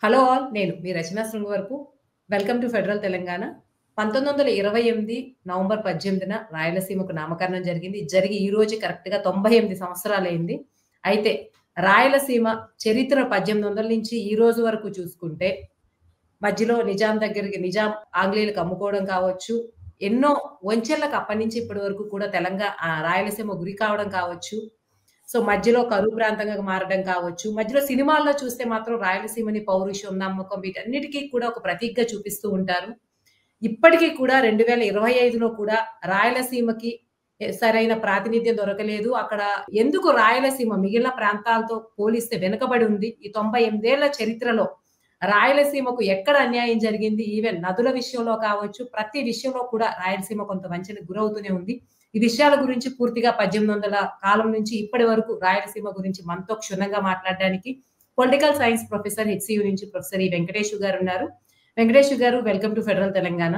Hello all. నేను మీ Rachana Srungavarapu. Welcome to federal Telangana. 1928 November 18న రాయలసీమకు నామకరణం జరిగింది. జరిగి ఈ రోజు కరెక్ట్‌గా 98 సంవత్సరాలయింది. అయితే రాయలసీమ చరిత్ర 1800 నుంచి ఈ రోజు వరకు చూసుకుంటే, మధ్యలో నిజాం ఆంగ్లేయులకు అమ్ముకోవడం కావచ్చు, ఎన్నో వంచనలకు అప్పటినుంచి ఇప్పటి వరకు కూడా రాయలసీమ గురి కావడం కావచ్చు. సో, మధ్యలో కరువు ప్రాంతంగా మారడం కావచ్చు. మధ్యలో సినిమాల్లో చూస్తే మాత్రం రాయలసీమని పౌరుషం, నమ్మకం వీటన్నిటికి కూడా ఒక ప్రతీకగా చూపిస్తూ ఉంటారు. ఇప్పటికి కూడా 2025లో కూడా రాయలసీమకి సరైన ప్రాతినిధ్యం దొరకలేదు. అక్కడ ఎందుకు రాయలసీమ మిగిలిన ప్రాంతాలతో పోలిస్తే వెనుకబడి ఉంది? ఈ 98 ఏళ్ల చరిత్రలో రాయలసీమకు ఎక్కడ అన్యాయం జరిగింది? ఈవెన్ నదుల విషయంలో కావచ్చు, ప్రతి విషయంలో కూడా రాయలసీమ కొంత వంచనకు గురవుతూనే ఉంది. ఈ విషయాల గురించి పూర్తిగా 1800 కాలం నుంచి ఇప్పటి వరకు రాయలసీమ గురించి మనతో క్షుణ్ణంగా మాట్లాడడానికి పొలిటికల్ సైన్స్ ప్రొఫెసర్ హెచ్‌సియు నుంచి ప్రొఫెసర్ వెంకటేషు గారు ఉన్నారు. వెంకటేషు గారు, welcome to federal Telangana.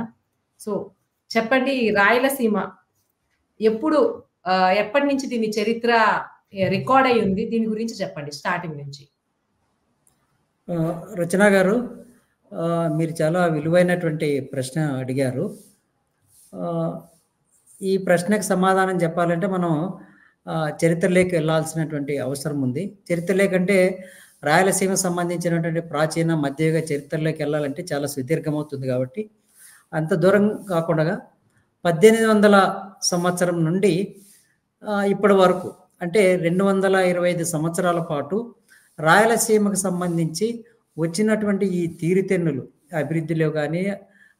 So, చెప్పండి, ఈ రాయలసీమ ఎప్పుడు ఎప్పటినుంచి దీని చరిత్ర రికార్డ్ అయ్యి ఉంది? దీని గురించి చెప్పండి స్టార్టింగ్ నుంచి. రచన గారు, మీరు చాలా విలువైనటువంటి ప్రశ్న అడిగారు. ఈ ప్రశ్నకు సమాధానం చెప్పాలంటే మనం చరిత్రలోకి వెళ్ళాల్సినటువంటి అవసరం ఉంది. చరిత్రలోకి అంటే రాయలసీమ సంబంధించినటువంటి ప్రాచీన మధ్యయుగ చరిత్రలోకి వెళ్ళాలంటే చాలా సుదీర్ఘమవుతుంది. కాబట్టి అంత దూరం కాకుండా 1800 సంవత్సరం నుండి ఇప్పటి వరకు అంటే 225 సంవత్సరాల పాటు రాయలసీమకు సంబంధించి వచ్చినటువంటి ఈ తీరుతెన్నులు అభివృద్ధిలో కానీ,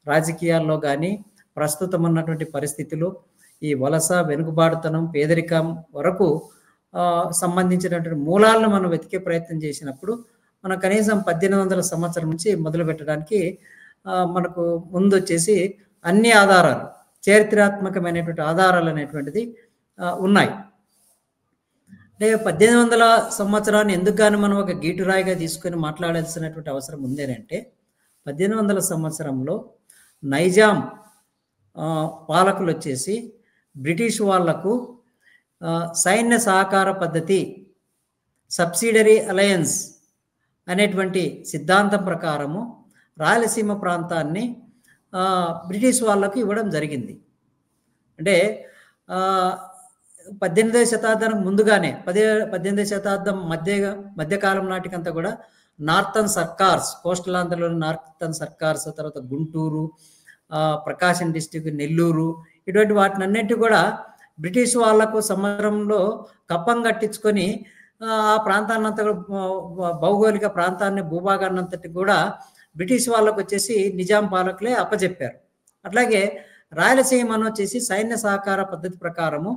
రాజకీయాల్లో కానీ, ప్రస్తుతం ఉన్నటువంటి పరిస్థితులు, ఈ వలస, వెనుకబాటుతనం, పేదరికం వరకు సంబంధించినటువంటి మూలాలను మనం వెతికే ప్రయత్నం చేసినప్పుడు మనం కనీసం 1800 సంవత్సరం నుంచి మొదలు పెట్టడానికి మనకు ముందు వచ్చేసి అన్ని ఆధారాలు, చారిత్రాత్మకమైనటువంటి ఆధారాలు అనేటువంటిది ఉన్నాయి. అంటే 1800 సంవత్సరాన్ని ఎందుకు కానీ మనం ఒక గీటురాయిగా తీసుకొని మాట్లాడాల్సినటువంటి అవసరం ఉందేనంటే, 1800 సంవత్సరంలో నైజాం పాలకులు వచ్చేసి బ్రిటిష్ వాళ్లకు సైన్య సహకార పద్ధతి, సబ్సిడరీ అలయన్స్ అనేటువంటి సిద్ధాంతం ప్రకారము రాయలసీమ ప్రాంతాన్ని బ్రిటిష్ వాళ్లకు ఇవ్వడం జరిగింది. అంటే 18వ శతాబ్దానికి ముందుగానే 18వ శతాబ్దం మధ్యకాలం నాటికంతా కూడా నార్థన్ సర్కార్స్, కోస్టల్ ఆంధ్రలోని నార్థన్ సర్కార్స్, తర్వాత గుంటూరు, ప్రకాశం డిస్టిక్, నెల్లూరు, ఇటువంటి వాటిని అన్నింటి కూడా బ్రిటిష్ వాళ్లకు సముద్రంలో కప్పం కట్టించుకొని ఆ ప్రాంతాన్నంతా భౌగోళిక ప్రాంతాన్ని, భూభాగాన్నంతటి కూడా బ్రిటిష్ వాళ్ళకు వచ్చేసి నిజాం పాలకులే అప్పచెప్పారు. అట్లాగే రాయలసీమను వచ్చేసి సైన్య సహకార పద్ధతి ప్రకారము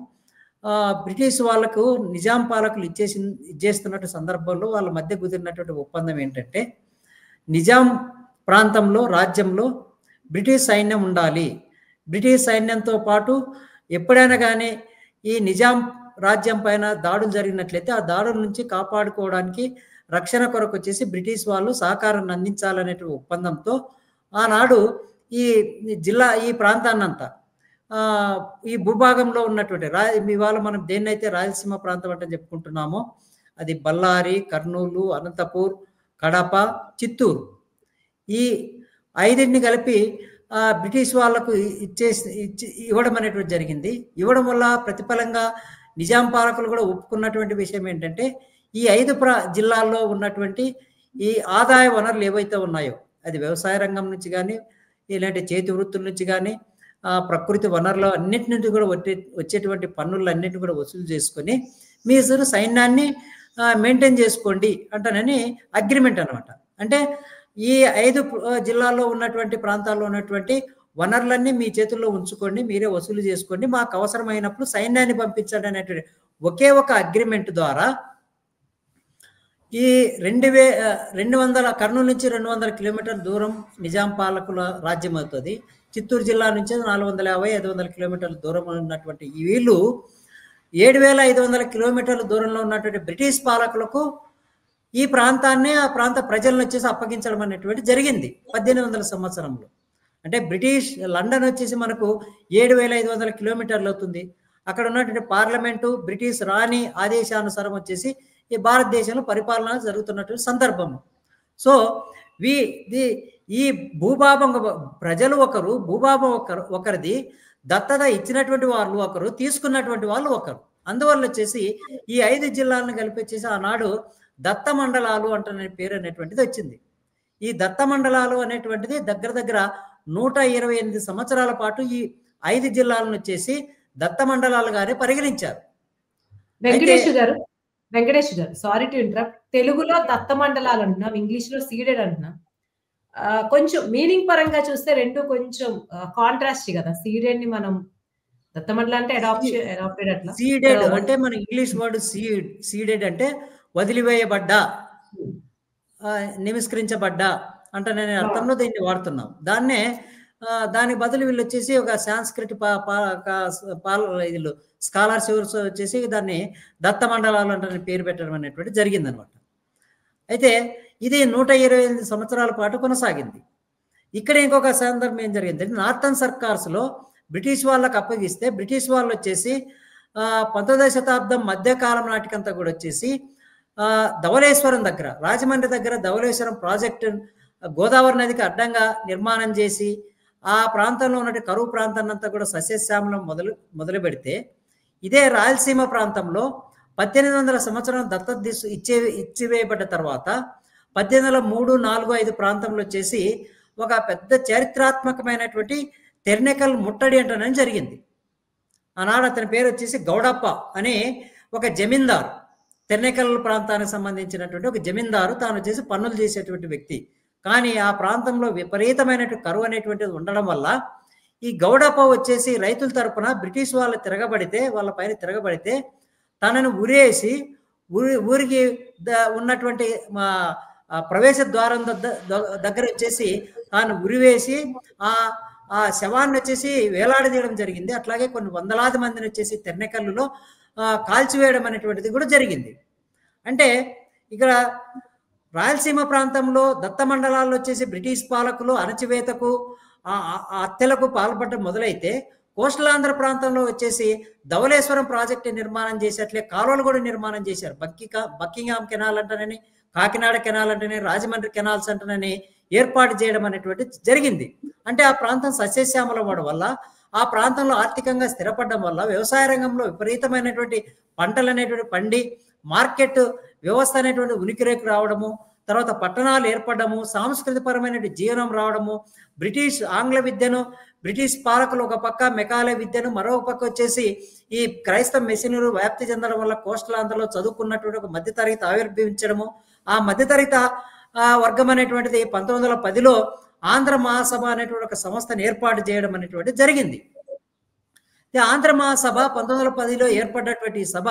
బ్రిటిష్ వాళ్ళకు నిజాం పాలకులు ఇచ్చేస్తున్నటువంటి సందర్భంలో వాళ్ళ మధ్య కుదిరినటువంటి ఒప్పందం ఏంటంటే, నిజాం ప్రాంతంలో, రాజ్యంలో బ్రిటిష్ సైన్యం ఉండాలి. బ్రిటిష్ సైన్యంతో పాటు ఎప్పుడైనా కానీ ఈ నిజాం రాజ్యం పైన దాడులు జరిగినట్లయితే ఆ దాడుల నుంచి కాపాడుకోవడానికి రక్షణ కొరకు వచ్చేసి బ్రిటిష్ వాళ్ళు సహకారాన్ని అందించాలనేటువంటి ఒప్పందంతో ఆనాడు ఈ ప్రాంతాన్నంతా, ఈ భూభాగంలో ఉన్నటువంటి ఇవాళ మనం దేన్నైతే రాయలసీమ ప్రాంతం అంటే చెప్పుకుంటున్నామో అది బళ్ళారి, కర్నూలు, అనంతపూర్, కడప, చిత్తూరు, ఈ 5ని కలిపి బ్రిటిష్ వాళ్లకు ఇవ్వడం అనేటువంటి జరిగింది. ఇవ్వడం వల్ల ప్రతిఫలంగా నిజాం పాలకులు కూడా ఒప్పుకున్నటువంటి విషయం ఏంటంటే, ఈ 5 జిల్లాల్లో ఉన్నటువంటి ఈ ఆదాయ వనరులు ఏవైతే ఉన్నాయో, అది వ్యవసాయ రంగం నుంచి కానీ, ఇలాంటి చేతి వృత్తుల నుంచి కానీ, ప్రకృతి వనరులు అన్నిటి నుంచి కూడా వచ్చేటువంటి పన్నులన్నింటినీ కూడా వసూలు చేసుకొని మీరు సైన్యాన్ని మెయింటైన్ చేసుకోండి అంటానని అగ్రిమెంట్ అనమాట. అంటే ఈ 5 జిల్లాల్లో ఉన్నటువంటి ప్రాంతాల్లో ఉన్నటువంటి వనరులన్నీ మీ చేతుల్లో ఉంచుకోండి, మీరే వసూలు చేసుకోండి, మాకు అవసరమైనప్పుడు సైన్యాన్ని పంపించండి అనేటువంటి ఒకే ఒక అగ్రిమెంట్ ద్వారా ఈ 200 కర్నూలు నుంచి 200 కిలోమీటర్ల దూరం నిజాం పాలకుల రాజ్యం అవుతుంది. చిత్తూరు జిల్లా నుంచి 450-500 కిలోమీటర్ల దూరం ఉన్నటువంటి వీళ్ళు 7500 కిలోమీటర్ల దూరంలో ఉన్నటువంటి బ్రిటిష్ పాలకులకు ఈ ప్రాంతాన్ని, ఆ ప్రాంత ప్రజలను వచ్చేసి అప్పగించడం అనేటువంటి జరిగింది 1800 సంవత్సరంలో. అంటే బ్రిటిష్ లండన్ వచ్చేసి మనకు 7500 కిలోమీటర్లు అవుతుంది. అక్కడ ఉన్నటువంటి పార్లమెంటు బ్రిటిష్ రాణి ఆదేశానుసారం వచ్చేసి ఈ భారతదేశంలో పరిపాలన జరుగుతున్నటువంటి సందర్భం. సో ఈ భూభాగం ప్రజలు ఒకరు, భూభాగం ఒకరిది, దత్తత ఇచ్చినటువంటి వాళ్ళు ఒకరు, తీసుకున్నటువంటి వాళ్ళు ఒకరు. అందువల్ల వచ్చేసి ఈ 5 జిల్లాలను కలిపి వచ్చేసి ఆనాడు దత్త మండలాలు అంటున్న పేరు అనేటువంటిది వచ్చింది. ఈ దత్త మండలాలు అనేటువంటిది దగ్గర దగ్గర 128 సంవత్సరాల పాటు ఈ 5 జిల్లాలను వచ్చేసి దత్త మండలాలుగానే పరిగణించారు. వెంకటేష్ గారు సారీ టు ఇంటరప్ట్. తెలుగులో దత్త మండలాలు అంటున్నాం, ఇంగ్లీష్ లో సీడెడ్ అంటున్నాం. కొంచెం మీనింగ్ పరంగా చూస్తే రెండు కొంచెం కాంట్రాస్ట్ కదా. సీడెడ్ ని మనం దత్త మండలం అంటే అడాప్టెడ్ అట్లా. సీడెడ్ అంటే మన ఇంగ్లీష్ వర్డ్ సీడెడ్ అంటే వదిలివేయబడ్డ, నిమిష్కరించబడ్డ అంటే నేను అర్థంలో దీన్ని వాడుతున్నాం. దానికి బదులు వీళ్ళు వచ్చేసి ఒక సాంస్క్రిట్ స్కాలర్స్ వచ్చేసి దాన్ని దత్త మండలాలు అంటే పేరు పెట్టడం అనేటువంటి జరిగిందనమాట. అయితే ఇది 128 సంవత్సరాల పాటు కొనసాగింది. ఇక్కడ ఇంకొక సందర్భం ఏం జరిగింది, నార్థన్ సర్కార్స్లో బ్రిటిష్ వాళ్ళకు అప్పగిస్తే బ్రిటిష్ వాళ్ళు వచ్చేసి 19వ శతాబ్దం మధ్యకాలం నాటికంతా కూడా వచ్చేసి ధవళేశ్వరం దగ్గర, రాజమండ్రి దగ్గర ధవళేశ్వరం ప్రాజెక్టు గోదావరి నదికి అడ్డంగా నిర్మాణం చేసి ఆ ప్రాంతంలో ఉన్నటువంటి కరువు ప్రాంతాన్ని అంతా కూడా సస్యశ్యామలం మొదలు పెడితే, ఇదే రాయలసీమ ప్రాంతంలో 1800 సంవత్సరం దత్తత ఇచ్చివేయబడ్డ తర్వాత 1803, 4, 5 ప్రాంతంలో వచ్చేసి ఒక పెద్ద చారిత్రాత్మకమైనటువంటి తెర్నెకల్ ముట్టడి అంటనే జరిగింది. ఆనాడు అతని పేరు వచ్చేసి గౌడప్ప అనే ఒక జమీందారు, తెర్నెకల్ ప్రాంతానికి సంబంధించినటువంటి ఒక జమీందారు. తాను వచ్చేసి పన్నులు చేసేటువంటి వ్యక్తి. కానీ ఆ ప్రాంతంలో విపరీతమైనటువంటి కరువు అనేటువంటిది ఉండడం వల్ల ఈ గౌడప్ప వచ్చేసి రైతుల తరపున బ్రిటిష్ వాళ్ళ పైన తిరగబడితే తనను ఉరేసి ఊరికి ఉన్నటువంటి ప్రవేశ ద్వారం దగ్గర వచ్చేసి తాను ఉరివేసి ఆ శవాన్ని వచ్చేసి వేలాడదీయడం జరిగింది. అట్లాగే కొన్ని వందలాది మందిని వచ్చేసి తెర్నెకల్లులో కాల్చివేయడం అనేటువంటిది కూడా జరిగింది. అంటే ఇక్కడ రాయలసీమ ప్రాంతంలో దత్త మండలాల్లో వచ్చేసి బ్రిటిష్ పాలకులు అణచివేతకు హత్యలకు పాల్పడడం మొదలైతే, కోస్టలాంధ్ర ప్రాంతంలో వచ్చేసి ధవళేశ్వరం ప్రాజెక్టు నిర్మాణం చేసి అట్లే కాలువలు కూడా నిర్మాణం చేశారు. బకింగ్హామ్ కెనాల్ అంటేనని, కాకినాడ కెనాల్ అంటేనే, రాజమండ్రి కెనాల్స్ అంటేనని ఏర్పాటు చేయడం అనేటువంటి జరిగింది. అంటే ఆ ప్రాంతం సస్యశ్యామలం అవడం వల్ల, ఆ ప్రాంతంలో ఆర్థికంగా స్థిరపడడం వల్ల, వ్యవసాయ రంగంలో విపరీతమైనటువంటి పంటలు అనేటువంటి పండి మార్కెట్ వ్యవస్థ అనేటువంటి ఉనికిరేకు రావడము, తర్వాత పట్టణాలు ఏర్పడము, సాంస్కృతికపరమైన జీవనం రావడము, ఆంగ్ల విద్యను బ్రిటిష్ పాలకులు ఒక పక్క, మెకాలే విద్యను మరొక పక్క వచ్చేసి ఈ క్రైస్తవ మిషనరీలు వ్యాప్తి చెందడం వల్ల కోస్టలాంధ్రలో చదువుకున్నటువంటి ఒక మధ్యతరగతి ఆవిర్భవించడము. ఆ మధ్యతరగతి వర్గం అనేటువంటిది 1910లో ఆంధ్ర మహాసభ అనేటువంటి ఒక సంస్థను ఏర్పాటు చేయడం అనేటువంటి జరిగింది. ఆంధ్ర మహాసభ 1910లో ఏర్పడినటువంటి సభ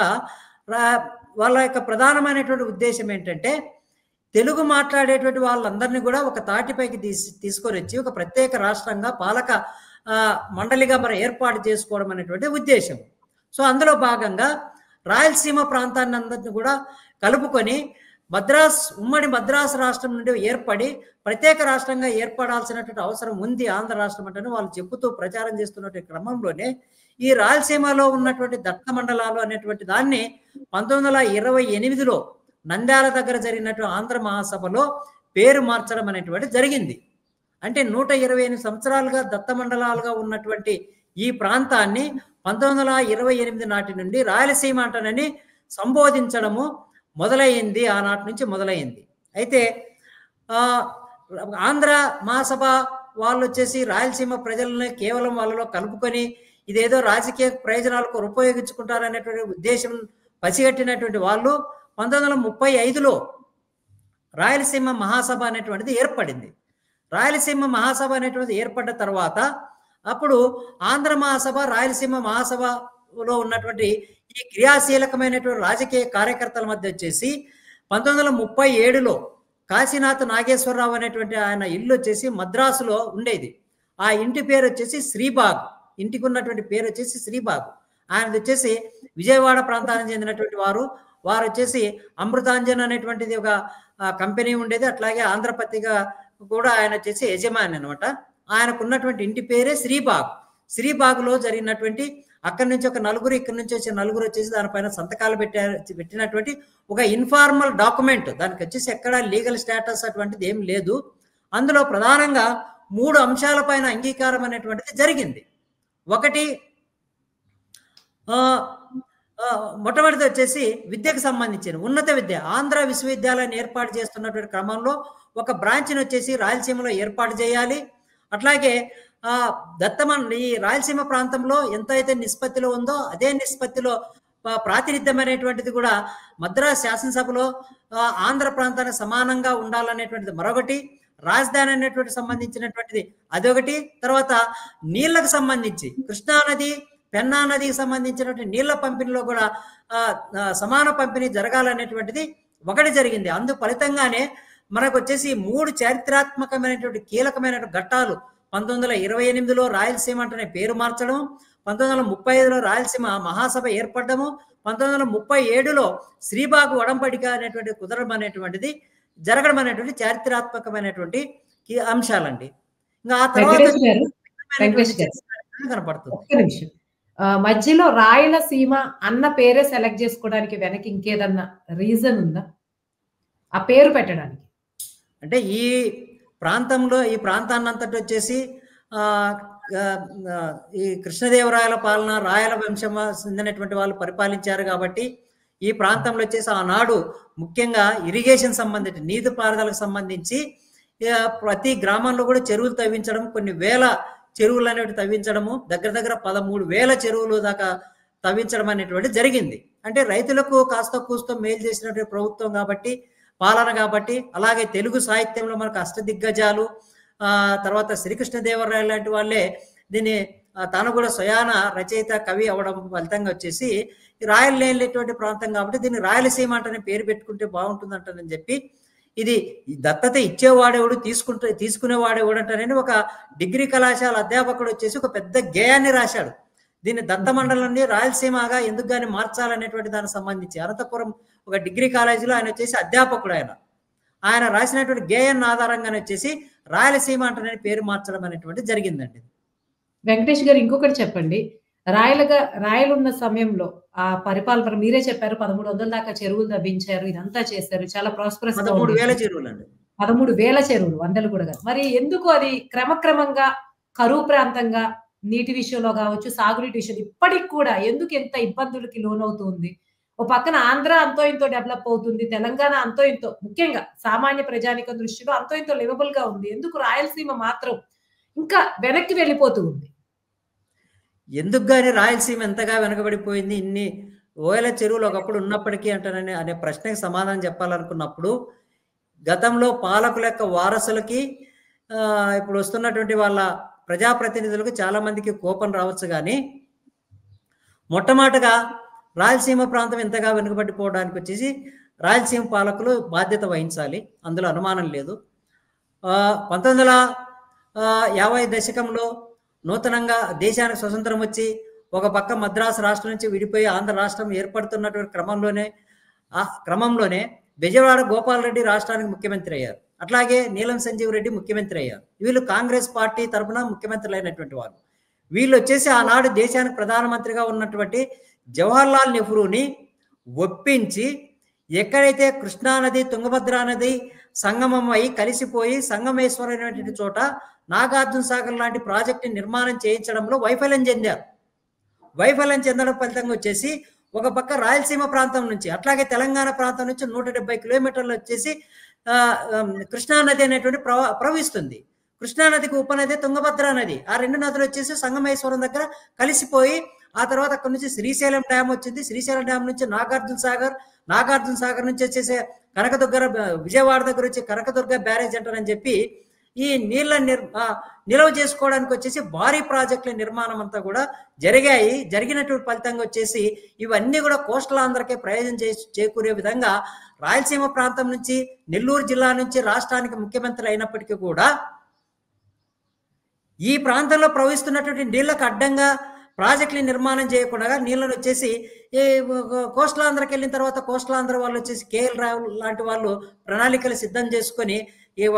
వాళ్ళ యొక్క ప్రధానమైనటువంటి ఉద్దేశం ఏంటంటే, తెలుగు మాట్లాడేటువంటి వాళ్ళందరినీ కూడా ఒక తాటిపైకి తీసుకొని వచ్చి ఒక ప్రత్యేక రాష్ట్రంగా పాలక మండలిగా మరి ఏర్పాటు చేసుకోవడం అనేటువంటి ఉద్దేశం. సో అందులో భాగంగా రాయలసీమ ప్రాంతాన్ని అందరినీ కూడా కలుపుకొని ఉమ్మడి మద్రాసు రాష్ట్రం నుండి ఏర్పడి ప్రత్యేక రాష్ట్రంగా ఏర్పడాల్సినటువంటి అవసరం ఉంది ఆంధ్ర రాష్ట్రం అంటే వాళ్ళు చెబుతూ ప్రచారం చేస్తున్నటువంటి క్రమంలోనే ఈ రాయలసీమలో ఉన్నటువంటి దత్త మండలాలు అనేటువంటి దాన్ని 1928లో నంద్యాల దగ్గర జరిగినటువంటి ఆంధ్ర మహాసభలో పేరు మార్చడం అనేటువంటి జరిగింది. అంటే 128 సంవత్సరాలుగా దత్త మండలాలుగా ఉన్నటువంటి ఈ ప్రాంతాన్ని 1928 నాటి నుండి రాయలసీమ అంటనని సంబోధించడము మొదలైంది. ఆనాటి నుంచి మొదలైంది. అయితే ఆంధ్ర మహాసభ వాళ్ళు వచ్చేసి రాయలసీమ ప్రజలను కేవలం వాళ్ళలో కలుపుకొని ఇదేదో రాజకీయ ప్రయోజనాలకు ఉపయోగించుకుంటారనేటువంటి ఉద్దేశం పసిగట్టినటువంటి వాళ్ళు 1935లో రాయలసీమ మహాసభ అనేటువంటిది ఏర్పడింది. రాయలసీమ మహాసభ అనేటువంటిది ఏర్పడ్డ తర్వాత అప్పుడు ఆంధ్ర మహాసభ, రాయలసీమ మహాసభలో ఉన్నటువంటి ఈ క్రియాశీలకమైనటువంటి రాజకీయ కార్యకర్తల మధ్య వచ్చేసి 1937లో కాశీనాథ్ నాగేశ్వరరావు అనేటువంటి ఆయన ఇల్లు వచ్చేసి మద్రాసులో ఉండేది. ఆ ఇంటి పేరు వచ్చేసి శ్రీబాగ్. ఇంటికి ఉన్నటువంటి పేరు వచ్చేసి శ్రీబాగ్. ఆయన వచ్చేసి విజయవాడ ప్రాంతానికి చెందినటువంటి వారు వచ్చేసి అమృతాంజన్ అనేటువంటిది ఒక కంపెనీ ఉండేది. అట్లాగే ఆంధ్రపత్రిక కూడా ఆయన వచ్చేసి యజమాని అనమాట. ఆయనకు ఉన్నటువంటి ఇంటి పేరే శ్రీబాగ్. శ్రీబాగ్లో జరిగినటువంటి అక్కడి నుంచి ఒక నలుగురు, ఇక్కడి నుంచి వచ్చి నలుగురు వచ్చేసి దానిపైన సంతకాలు పెట్టినటువంటి ఒక ఇన్ఫార్మల్ డాక్యుమెంట్. దానికి వచ్చేసి ఎక్కడ లీగల్ స్టేటస్ అటువంటిది ఏం లేదు. అందులో ప్రధానంగా 3 అంశాలపైన అంగీకారం అనేటువంటిది జరిగింది. ఒకటి మొట్టమొదటిది వచ్చేసి విద్యకు సంబంధించిన ఉన్నత విద్య. ఆంధ్ర విశ్వవిద్యాలయాన్ని ఏర్పాటు చేస్తున్నటువంటి క్రమంలో ఒక బ్రాంచ్‌ని వచ్చేసి రాయలసీమలో ఏర్పాటు చేయాలి. అట్లాగే ఈ రాయలసీమ ప్రాంతంలో ఎంతైతే నిష్పత్తిలో ఉందో అదే నిష్పత్తిలో ప్రాతినిధ్యం అనేటువంటిది కూడా మద్రాస్ శాసనసభలో ఆంధ్ర ప్రాంతానికి సమానంగా ఉండాలనేటువంటిది మరొకటి. రాజధాని అనేటువంటి సంబంధించినటువంటిది అదొకటి. తర్వాత నీళ్లకు సంబంధించి కృష్ణానది, పెన్నా నదికి సంబంధించినటువంటి నీళ్ల పంపిణీలో కూడా సమాన పంపిణీ జరగాలనేటువంటిది ఒకటి జరిగింది. అందు ఫలితంగానే మనకు వచ్చేసి 3 చారిత్రాత్మకమైనటువంటి కీలకమైనటువంటి ఘట్టాలు 1928లో రాయలసీమ అంటేనే పేరు మార్చడం, 1935లో రాయలసీమ మహాసభ ఏర్పడము, 1937లో శ్రీబాగు ఒడంబడిక అనేటువంటి కుదరడం అనేటువంటిది జరగడం అనేటువంటి చారిత్రాత్మకమైనటువంటి అంశాలండి. ఇంకా ఆ తర్వాత కనపడుతుంది. మధ్యలో రాయలసీమ అన్న పేరే సెలెక్ట్ చేసుకోవడానికి వెనక ఇంకేదన్నా రీజన్ ఉందా ఆ పేరు పెట్టడానికి? అంటే ఈ ప్రాంతంలో ఈ ప్రాంతాన్ని అంతటి వచ్చేసి ఈ కృష్ణదేవరాయల పాలన, రాయల వంశం చెందినటువంటి వాళ్ళు పరిపాలించారు కాబట్టి ఈ ప్రాంతంలో వచ్చేసి ఆనాడు ముఖ్యంగా ఇరిగేషన్ సంబంధించి నీటిపారుదలకు సంబంధించి ప్రతి గ్రామంలో కూడా చెరువులు తవ్వించడం, కొన్ని వేల చెరువులు అనేవి తవ్వించడము, దగ్గర 13,000 చెరువులు దాకా తవ్వించడం అనేటువంటి జరిగింది. అంటే రైతులకు కాస్త కూస్తో మేలు చేసినటువంటి ప్రభుత్వం కాబట్టి, పాలన కాబట్టి. అలాగే తెలుగు సాహిత్యంలో మనకు అష్టదిగ్గజాలు, తర్వాత శ్రీకృష్ణదేవరాయలు లాంటి వాళ్ళే దీన్ని తాను కూడా స్వయాన రచయిత, కవి అవడం ఫలితంగా వచ్చేసి రాయలనేటువంటి ప్రాంతం కాబట్టి దీన్ని రాయలసీమ అంటనే పేరు పెట్టుకుంటే బాగుంటుందంటానని చెప్పి, ఇది దత్తత ఇచ్చేవాడేవాడు తీసుకునేవాడేవాడు అంటేనే ఒక డిగ్రీ కళాశాల అధ్యాపకుడు వచ్చేసి ఒక పెద్ద గేయాన్ని రాశాడు. దీన్ని దత్త మండలాన్ని రాయలసీమగా ఎందుకు కానీ మార్చాలనేటువంటి దానికి సంబంధించి అనంతపురం ఒక డిగ్రీ కాలేజీలో ఆయన వచ్చేసి అధ్యాపకుడు. ఆయన రాసినటువంటి గేయాన్ని ఆధారంగానే వచ్చేసి రాయలసీమ అంటనే పేరు మార్చడం అనేటువంటి జరిగిందండి. వెంకటేష్ గారు ఇంకొకటి చెప్పండి. రాయలున్న సమయంలో ఆ పరిపాలన మీరే చెప్పారు 1300 దాకా చెరువులు తవ్వించారు, ఇదంతా చేశారు, చాలా ప్రాస్పరస్. 13,000 చెరువులు అండి. 13,000 చెరువులు, 100 కూడా కాదు. మరి ఎందుకు అది క్రమక్రమంగా కరువు ప్రాంతంగా నీటి విషయంలో కావచ్చు, సాగునీటి విషయంలో ఇప్పటికి కూడా ఎందుకు ఎంత ఇబ్బందులకి లోనవుతుంది? ఓ పక్కన ఆంధ్ర అంతో ఇంతో డెవలప్ అవుతుంది, తెలంగాణ అంతో ఇంతో, ముఖ్యంగా సామాన్య ప్రజానికం దృష్టిలో అంతో ఇంతో లివబుల్ గా ఉంది. ఎందుకు రాయలసీమ మాత్రం ఇంకా వెనక్కి వెళ్ళిపోతూ ఉంది? ఎందుకు గానీ రాయలసీమ ఎంతగా వెనకబడిపోయింది? ఇన్ని ఓయల చెరువులు ఒకప్పుడు ఉన్నప్పటికీ అంటానని అనే ప్రశ్నకి సమాధానం చెప్పాలనుకున్నప్పుడు, గతంలో పాలకుల యొక్క వారసులకి ఇప్పుడు వస్తున్నటువంటి వాళ్ళ ప్రజాప్రతినిధులకు చాలా మందికి కోపం రావచ్చు. కానీ మొట్టమొదటిగా రాయలసీమ ప్రాంతం ఎంతగా వెనుకబడిపోవడానికి వచ్చేసి రాయలసీమ పాలకులు బాధ్యత వహించాలి, అందులో అనుమానం లేదు. 1950 దశకంలో నూతనంగా దేశానికి స్వతంత్రం వచ్చి ఒక పక్క మద్రాసు రాష్ట్రం నుంచి విడిపోయి ఆంధ్ర రాష్ట్రం ఏర్పడుతున్నటువంటి క్రమంలోనే బెజవాడ గోపాలరెడ్డి రాష్ట్రానికి ముఖ్యమంత్రి అయ్యారు. అట్లాగే నీలం సంజీవ్ రెడ్డి ముఖ్యమంత్రి అయ్యారు. వీళ్ళు కాంగ్రెస్ పార్టీ తరఫున ముఖ్యమంత్రులు అయినటువంటి వాళ్ళు. వీళ్ళు వచ్చేసి ఆనాడు దేశానికి ప్రధానమంత్రిగా ఉన్నటువంటి జవహర్లాల్ నెహ్రూని ఒప్పించి ఎక్కడైతే కృష్ణానది, తుంగభద్రా నది సంగమం అయి కలిసిపోయి సంగమేశ్వరం అనేటువంటి చోట నాగార్జున సాగర్ లాంటి ప్రాజెక్టు నిర్మాణం చేయించడంలో వైఫల్యం చెందారు. వైఫల్యం చెందడం ఫలితంగా వచ్చేసి ఒక పక్క రాయలసీమ ప్రాంతం నుంచి అట్లాగే తెలంగాణ ప్రాంతం నుంచి 170 కిలోమీటర్లు వచ్చేసి కృష్ణానది అనేటువంటి ప్రవహిస్తుంది. కృష్ణానదికి ఉపనది తుంగభద్రా నది. ఆ 2 నదులు వచ్చేసి సంగమేశ్వరం దగ్గర కలిసిపోయి ఆ తర్వాత అక్కడ నుంచి శ్రీశైలం డ్యామ్ వచ్చింది. శ్రీశైలం డ్యామ్ నుంచి నాగార్జున సాగర్ నుంచి వచ్చేసి కనకదుర్గ, విజయవాడ దగ్గర వచ్చి కనకదుర్గ బ్యారేజ్ అంటారని చెప్పి ఈ నీళ్ళ నిల్వ చేసుకోవడానికి వచ్చేసి భారీ ప్రాజెక్టుల నిర్మాణం అంతా కూడా జరిగినటువంటి ఫలితంగా వచ్చేసి ఇవన్నీ కూడా కోస్టల్ ఆంధ్రకే ప్రయోజనం చేకూరే విధంగా రాయలసీమ ప్రాంతం నుంచి నెల్లూరు జిల్లా నుంచి రాష్ట్రానికి ముఖ్యమంత్రి అయినప్పటికీ కూడా ఈ ప్రాంతంలో ప్రవహిస్తున్నటువంటి నీళ్లకు అడ్డంగా ప్రాజెక్టులు నిర్మాణం చేయకుండా నీళ్ళను వచ్చేసి కోస్టల్ ఆంధ్రకి వెళ్ళిన తర్వాత కోస్టల్ ఆంధ్ర వాళ్ళు వచ్చేసి కేఎల్ రావు లాంటి వాళ్ళు ప్రణాళికలు సిద్ధం చేసుకొని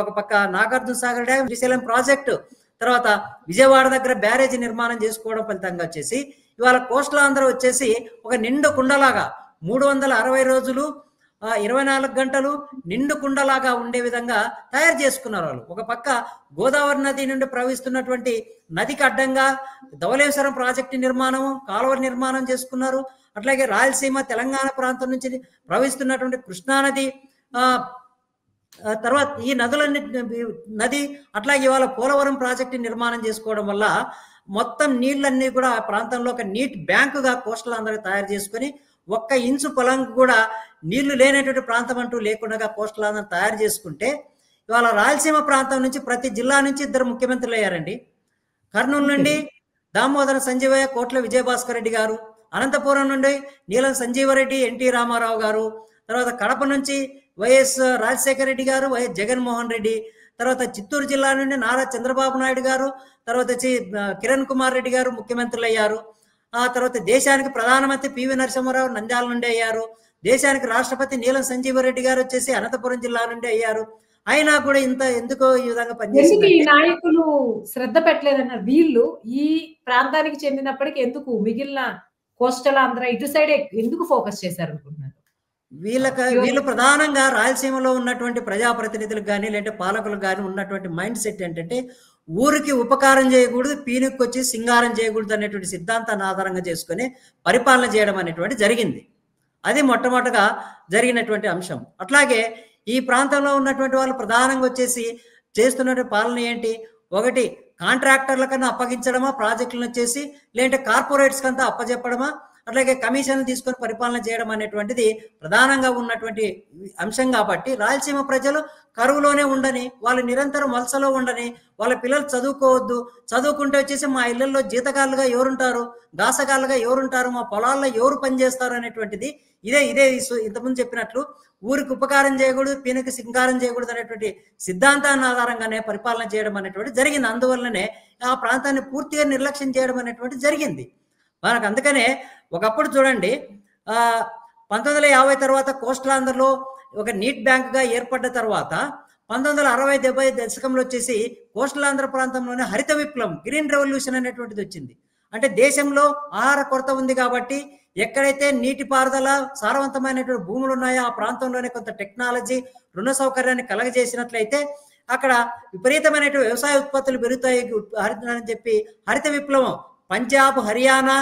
ఒక పక్క నాగార్జున సాగర్ డ్యామ్, శ్రీశైలం ప్రాజెక్టు, తర్వాత విజయవాడ దగ్గర బ్యారేజ్ నిర్మాణం చేసుకోవడం ఫలితంగా వచ్చేసి ఇవాళ కోస్టల్ ఆంధ్ర వచ్చేసి ఒక నిండు కుండలాగా 360 రోజులు 24 గంటలు నిండు కుండలాగా ఉండే విధంగా తయారు చేసుకున్నారు వాళ్ళు. ఒక పక్క గోదావరి నది నుండి ప్రవహిస్తున్నటువంటి నదికి అడ్డంగా ధవళేశ్వరం ప్రాజెక్టు నిర్మాణం, కాలువ నిర్మాణం చేసుకున్నారు. అట్లాగే రాయలసీమ తెలంగాణ ప్రాంతం నుంచి ప్రవహిస్తున్నటువంటి కృష్ణానది, తర్వాత ఈ నది అట్లాగే ఇవాళ పోలవరం ప్రాజెక్టు నిర్మాణం చేసుకోవడం వల్ల మొత్తం నీళ్ళన్నీ కూడా ఆ ప్రాంతంలో ఒక నీటి బ్యాంకుగా కోస్టల్ ఆంధ్రగా తయారు చేసుకొని ఒక్క ఇంచు పొలం కూడా నీళ్లు లేనటువంటి ప్రాంతం అంటూ లేకుండా కోస్టల్ ఆంధ్ర తయారు చేసుకుంటే ఇవాళ రాయలసీమ ప్రాంతం నుంచి ప్రతి జిల్లా నుంచి 2 ముఖ్యమంత్రులు అయ్యారండి. కర్నూలు నుండి దామోదర సంజీవయ్య, కోట్ల విజయభాస్కర్ రెడ్డి గారు, అనంతపురం నుండి నీలం సంజీవరెడ్డి, ఎన్టీ రామారావు గారు, తర్వాత కడప నుంచి వైఎస్ రాజశేఖర రెడ్డి గారు, వైఎస్ జగన్మోహన్ రెడ్డి, తర్వాత చిత్తూరు జిల్లా నుండి నారా చంద్రబాబు నాయుడు గారు, తర్వాత వచ్చి కిరణ్ కుమార్ రెడ్డి గారు ముఖ్యమంత్రులు అయ్యారు. ఆ తర్వాత దేశానికి ప్రధానమంత్రి పివి నరసింహారావు నంద్యాల నుండి అయ్యారు. దేశానికి రాష్ట్రపతి నీలం సంజీవరెడ్డి గారు వచ్చేసి అనంతపురం జిల్లా నుండి అయ్యారు. అయినా కూడా ఇంత ఎందుకో ఈ విధంగా పనిచేస్తుంది. ఈ నాయకులు శ్రద్ధ పెట్టలేదన్నారు. వీళ్ళు ఈ ప్రాంతానికి చెందినప్పటికీ ఎందుకు మిగిలిన కోస్టల్ ఆంధ్ర ఇటు సైడ్ ఎందుకు ఫోకస్ చేశారు అనుకుంటున్నారు? వీళ్ళు ప్రధానంగా రాయలసీమలో ఉన్నటువంటి ప్రజాప్రతినిధులకు కానీ లేదంటే పాలకులకు కానీ ఉన్నటువంటి మైండ్ సెట్ ఏంటంటే ఊరికి ఉపకారం చేయకూడదు, పీనుకి వచ్చి సింగారం చేయకూడదు అనేటువంటి సిద్ధాంతాన్ని ఆధారంగా చేసుకుని పరిపాలన చేయడం అనేటువంటి జరిగింది. అది మొట్టమొదటిగా జరిగినటువంటి అంశం. అట్లాగే ఈ ప్రాంతంలో ఉన్నటువంటి వాళ్ళు ప్రధానంగా వచ్చేసి చేస్తున్నటువంటి పాలన ఏంటి, ఒకటి కాంట్రాక్టర్ల కన్నా అప్పగించడమా ప్రాజెక్టులను వచ్చేసి, లేదంటే కార్పొరేట్స్ కంతా అప్పచెప్పడమా, అట్లాగే కమిషన్లు తీసుకొని పరిపాలన చేయడం అనేటువంటిది ప్రధానంగా ఉన్నటువంటి అంశం. కాబట్టి రాయలసీమ ప్రజలు కరువులోనే ఉండని, వాళ్ళు నిరంతరం వలసలో ఉండని, వాళ్ళ పిల్లలు చదువుకోవద్దు, చదువుకుంటే వచ్చేసి మా ఇళ్లలో జీతగాళ్ళుగా ఎవరుంటారు, దాసగాళ్ళుగా ఎవరుంటారు, మా పొలాల్లో ఎవరు పనిచేస్తారు అనేటువంటిది ఇదే ఇంతకుముందు చెప్పినట్లు ఊరికి ఉపకారం చేయకూడదు, పీనకి సింగారం చేయకూడదు అనేటువంటి సిద్ధాంతాన్ని ఆధారంగానే పరిపాలన చేయడం అనేటువంటి జరిగింది. అందువల్లనే ఆ ప్రాంతాన్ని పూర్తిగా నిర్లక్ష్యం చేయడం అనేటువంటి జరిగింది మనకు. అందుకనే ఒకప్పుడు చూడండి 1950 తర్వాత కోస్టల్ ఆంధ్రలో ఒక నీట్ బ్యాంక్గా ఏర్పడ్డ తర్వాత 1960-70 దశకంలో వచ్చేసి కోస్టల్ ఆంధ్ర ప్రాంతంలోనే హరిత విప్లవం, గ్రీన్ రెవల్యూషన్ అనేటువంటిది వచ్చింది. అంటే దేశంలో ఆహార కొరత ఉంది కాబట్టి ఎక్కడైతే నీటిపారుదల సారవంతమైనటువంటి భూములు ఉన్నాయో ఆ ప్రాంతంలోనే కొంత టెక్నాలజీ, రుణ సౌకర్యాన్ని కలగజేసినట్లయితే అక్కడ విపరీతమైనటువంటి వ్యవసాయ ఉత్పత్తులు పెరుగుతాయి అని చెప్పి హరిత విప్లవం పంజాబ్, హర్యానా,